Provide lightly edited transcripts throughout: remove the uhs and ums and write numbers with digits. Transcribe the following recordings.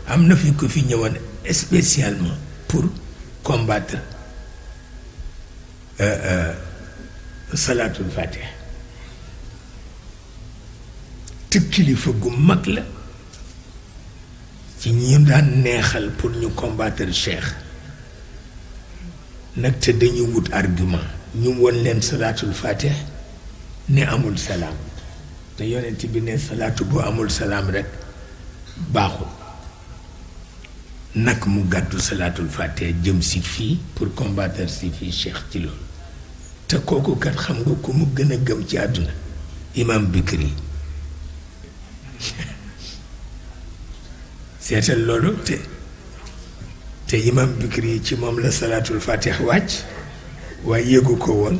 am na fi ko fi ñëwoon spécialement pour combattre salaatul fatiha te kilifa gu mag la ci ñi daan neexal pour ñu combattre cheikh nag te dañu wut argument ñu won leen salaatul fatiha ne amul salaam te yonent bi ne salaatu bu amul salaam rekk baaxul nag mu gàddu salaatul fatiha jëm si fii pour combattre si fii cheikh ci loolu te kooku kat xam nga ku mu gën a gëm ci àdduna imam Bikri seetal loolu te imam Bikri ci moom la salaatul fatiha wàcc waaye yëgu ko woon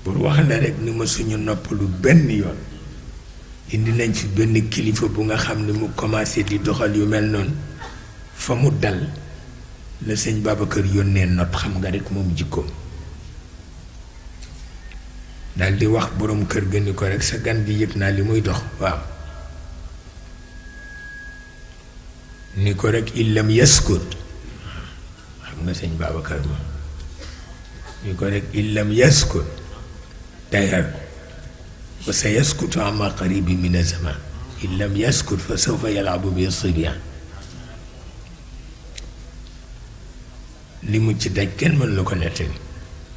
pour wax la rek ni ma suñu noppalu benn yoon indi nañ fi benn kilifa bu nga xam ni mu commencé di doxal yu mel noonu fa mu dal la sëñ Babacar yónnee not xam nga rek moom jikkoom dal di wax borom kër ga ni ko rek sa gan gi yëg naa li muy dox waaw ni ko rek illam yaskut xam nga sëñ Babacar moom ni ko rek illam yaskut dayal wa sa yaskutu ama qaribi min az-zaman illam yaskut fa sawfa yalabu bi sibyan li mu ci daj kenn mën la ko nettali